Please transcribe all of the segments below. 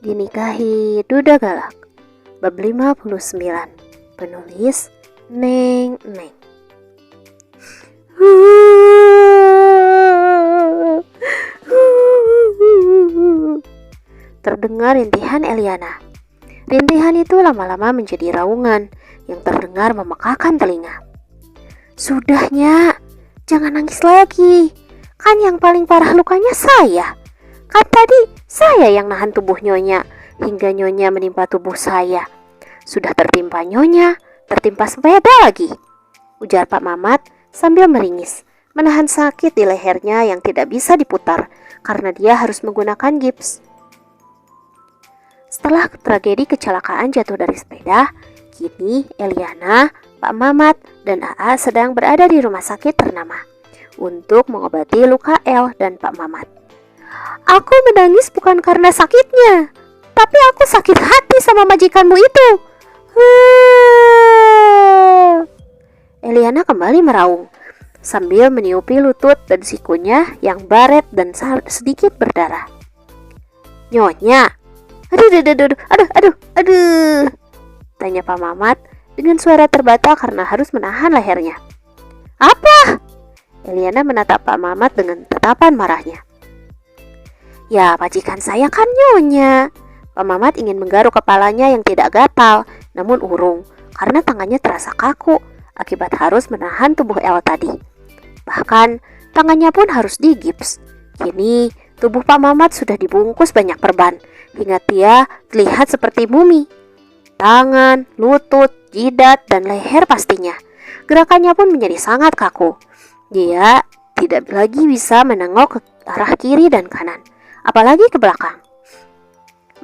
Dinikahi Duda Galak. Bab 59. Penulis Neng Neng. Terdengar rintihan Eliana. Rintihan itu lama-lama menjadi raungan yang terdengar memekakan telinga. Sudahnya, jangan nangis lagi. Kan yang paling parah lukanya saya. Kan tadi saya yang nahan tubuh Nyonya hingga Nyonya menimpa tubuh saya. Sudah tertimpa Nyonya, tertimpa sepeda lagi, ujar Pak Mamat sambil meringis, menahan sakit di lehernya yang tidak bisa diputar karena dia harus menggunakan gips. Setelah tragedi kecelakaan jatuh dari sepeda, kini Eliana, Pak Mamat, dan AA sedang berada di rumah sakit ternama untuk mengobati luka El dan Pak Mamat. Aku menangis bukan karena sakitnya, tapi aku sakit hati sama majikanmu itu. Eliana kembali meraung sambil meniupi lutut dan sikunya yang baret dan sedikit berdarah. Nyonya, aduh, tanya Pak Mamat dengan suara terbata karena harus menahan lehernya. Apa? Eliana menatap Pak Mamat dengan tatapan marahnya. Ya, majikan saya kan Nyonya. Pak Mamat ingin menggaruk kepalanya yang tidak gatal, namun urung, karena tangannya terasa kaku akibat harus menahan tubuh El tadi. Bahkan, tangannya pun harus digips. Kini, tubuh Pak Mamat sudah dibungkus banyak perban, hingga dia terlihat seperti mumi. Tangan, lutut, jidat, dan leher pastinya. Gerakannya pun menjadi sangat kaku. Dia tidak lagi bisa menengok ke arah kiri dan kanan, apalagi ke belakang.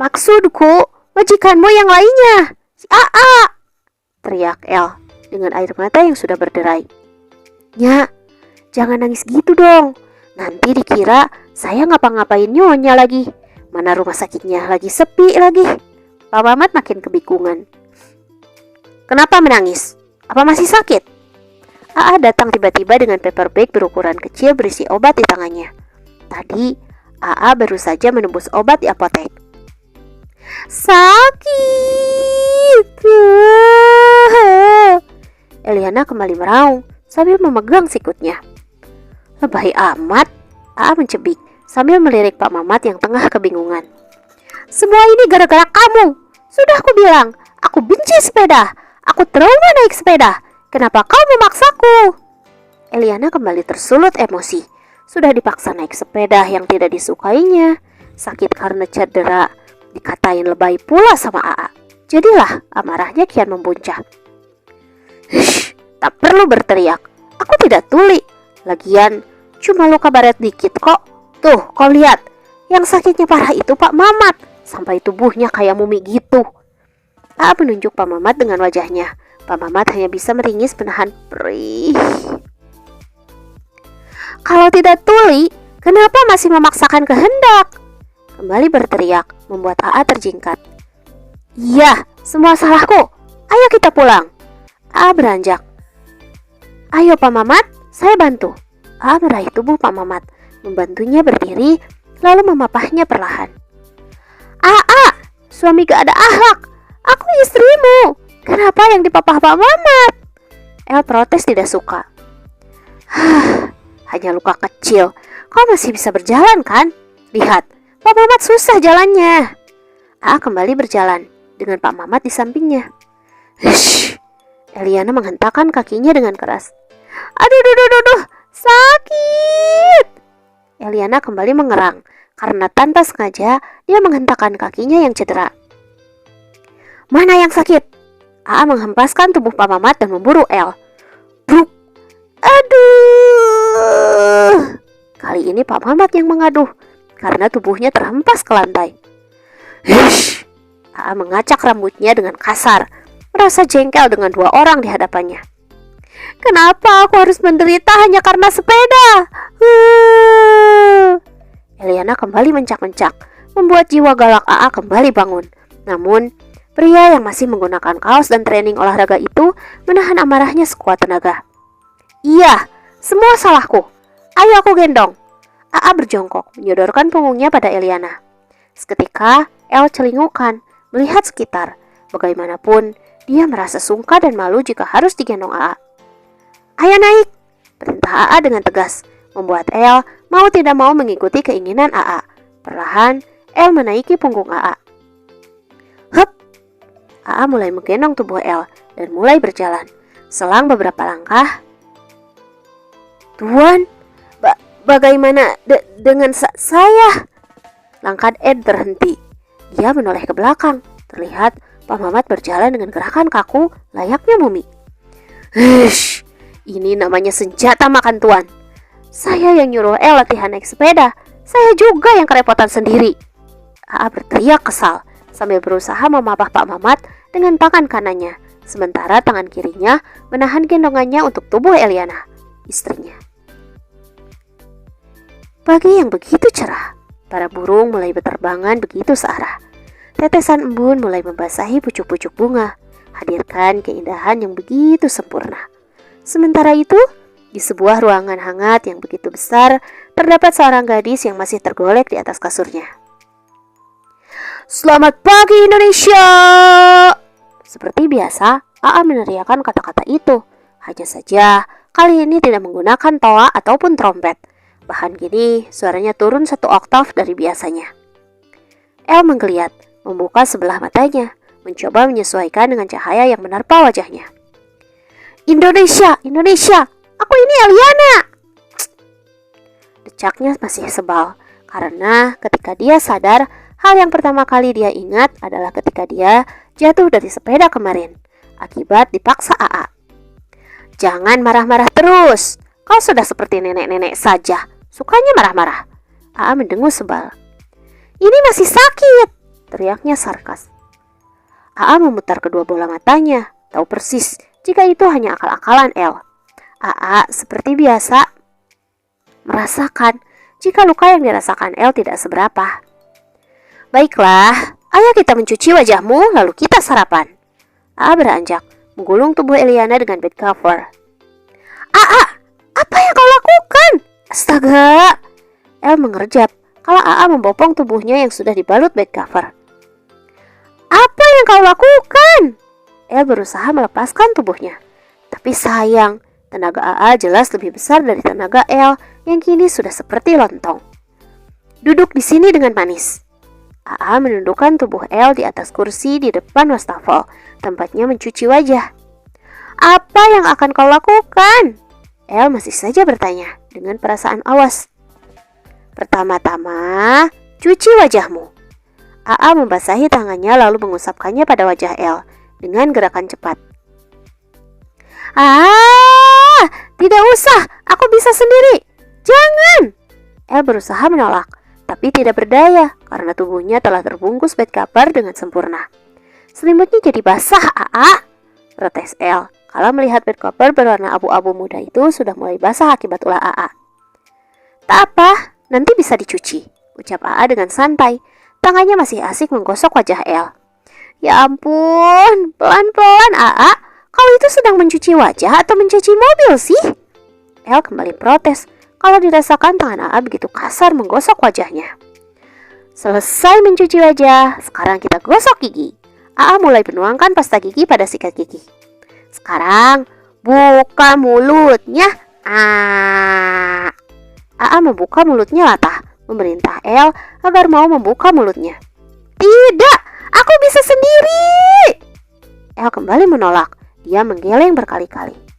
Maksudku, majikanmu yang lainnya, si AA, teriak El dengan air mata yang sudah berderai. Nya, jangan nangis gitu dong. Nanti dikira saya ngapa-ngapain Nyonya lagi. Mana rumah sakitnya lagi sepi lagi. Pak Mamat makin kebingungan. Kenapa menangis? Apa masih sakit? AA datang tiba-tiba dengan paper bag berukuran kecil berisi obat di tangannya. Tadi AA baru saja menembus obat di apotek. Sakit. Eliana kembali meraung sambil memegang sikutnya. Lebay amat, AA mencebik sambil melirik Pak Mamat yang tengah kebingungan. Semua ini gara-gara kamu. Sudah aku bilang, aku benci sepeda. Aku trauma naik sepeda. Kenapa kau memaksaku? Eliana kembali tersulut emosi. Sudah dipaksa naik sepeda yang tidak disukainya. Sakit karena cedera. Dikatain lebay pula sama AA. Jadilah amarahnya kian membuncah. Hush, tak perlu berteriak. Aku tidak tuli. Lagian, cuma luka baret dikit kok. Tuh, kau lihat. Yang sakitnya parah itu Pak Mamat. Sampai tubuhnya kayak mumi gitu. AA menunjuk Pak Mamat dengan wajahnya. Pak Mamat hanya bisa meringis menahan perih. Kalau tidak tuli, kenapa masih memaksakan kehendak? Kembali berteriak, membuat AA terjingkat. Iya, semua salahku. Ayo kita pulang. AA beranjak. Ayo Pak Mamat, saya bantu. AA meraih tubuh Pak Mamat, membantunya berdiri, lalu memapahnya perlahan. AA, suami gak ada akhlak. Aku istrimu. Kenapa yang dipapah Pak Mamat? El protes tidak suka. Hanya luka kecil. Kau masih bisa berjalan kan? Lihat, Pak Mamat susah jalannya. AA kembali berjalan dengan Pak Mamat di sampingnya. Hush. Eliana menghentakkan kakinya dengan keras. Aduh, sakit. Eliana kembali mengerang karena tanpa sengaja dia menghentakkan kakinya yang cedera. Mana yang sakit? AA menghempaskan tubuh Pak Mamat dan memburu El. Bruk. Aduh. Kali ini Pak Mamat yang mengaduh karena tubuhnya terhempas ke lantai. Hush. AA mengacak rambutnya dengan kasar, merasa jengkel dengan dua orang di hadapannya. Kenapa aku harus menderita hanya karena sepeda? Eliana kembali mencak-mencak, membuat jiwa galak AA kembali bangun. Namun, pria yang masih menggunakan kaos dan training olahraga itu menahan amarahnya sekuat tenaga. Iya, semua salahku. Ayo aku gendong. AA berjongkok, menyodorkan punggungnya pada Eliana. Seketika, El celingukan, melihat sekitar. Bagaimanapun, dia merasa sungkan dan malu jika harus digendong AA. "Ayo naik!" perintah AA dengan tegas, membuat El mau tidak mau mengikuti keinginan AA. Perlahan, El menaiki punggung AA. Hup! AA mulai menggendong tubuh El dan mulai berjalan. Selang beberapa langkah, "Tuan, bagaimana dengan saya?" Langkah Ed terhenti. Dia menoleh ke belakang. Terlihat Pak Mamat berjalan dengan gerakan kaku layaknya mumi. "Hush, ini namanya senjata makan tuan. Saya yang nyuruh El latihan naik sepeda. Saya juga yang kerepotan sendiri." AA berteriak kesal sambil berusaha memapah Pak Mamat dengan tangan kanannya, sementara tangan kirinya menahan gendongannya untuk tubuh Eliana, istrinya. Pagi yang begitu cerah, para burung mulai berterbangan begitu searah. Tetesan embun mulai membasahi pucuk-pucuk bunga, hadirkan keindahan yang begitu sempurna. Sementara itu, di sebuah ruangan hangat yang begitu besar, terdapat seorang gadis yang masih tergolek di atas kasurnya. "Selamat pagi Indonesia!" Seperti biasa, AA meneriakkan kata-kata itu. Hanya saja, kali ini tidak menggunakan toa ataupun trompet. Bahkan kini, suaranya turun 1 oktav dari biasanya. El menggeliat, membuka sebelah matanya, mencoba menyesuaikan dengan cahaya yang menerpa wajahnya. "Indonesia, Indonesia, aku ini Eliana!" Decaknya masih sebal, karena ketika dia sadar, hal yang pertama kali dia ingat adalah ketika dia jatuh dari sepeda kemarin, akibat dipaksa AA. "Jangan marah-marah terus, kau sudah seperti nenek-nenek saja, sukanya marah-marah." AA mendengus sebal. "Ini masih sakit!" teriaknya sarkas. AA memutar kedua bola matanya, tahu persis jika itu hanya akal-akalan El. AA seperti biasa merasakan jika luka yang dirasakan El tidak seberapa. "Baiklah, ayo kita mencuci wajahmu lalu kita sarapan." AA beranjak, menggulung tubuh Eliana dengan bed cover. "AA, apa yang kau lakukan? Astaga!" El mengerjap kalau AA membopong tubuhnya yang sudah dibalut bed cover. "Apa yang kau lakukan?" El berusaha melepaskan tubuhnya. Tapi sayang, tenaga AA jelas lebih besar dari tenaga El yang kini sudah seperti lontong. "Duduk di sini dengan manis." AA menundukkan tubuh El di atas kursi di depan wastafel, tempatnya mencuci wajah. "Apa yang akan kau lakukan?" El masih saja bertanya dengan perasaan awas. "Pertama-tama, cuci wajahmu." AA membasahi tangannya lalu mengusapkannya pada wajah El dengan gerakan cepat. Tidak usah, aku bisa sendiri." "Jangan!" El berusaha menolak, tapi tidak berdaya karena tubuhnya telah terbungkus bed cover dengan sempurna. "Selimutnya jadi basah, AA," protes El kalau melihat bed cover berwarna abu-abu muda itu sudah mulai basah akibat ulah AA. "Tak apa, nanti bisa dicuci," ucap AA dengan santai. Tangannya masih asik menggosok wajah El. "Ya ampun, pelan-pelan AA, kau itu sedang mencuci wajah atau mencuci mobil sih?" El kembali protes kalau dirasakan tangan AA begitu kasar menggosok wajahnya. "Selesai mencuci wajah, sekarang kita gosok gigi." AA mulai menuangkan pasta gigi pada sikat gigi. "Sekarang buka mulutnya." AA membuka mulutnya latah, memerintah El agar mau membuka mulutnya. "Tidak, aku bisa sendiri." El kembali menolak. Dia menggeleng berkali-kali.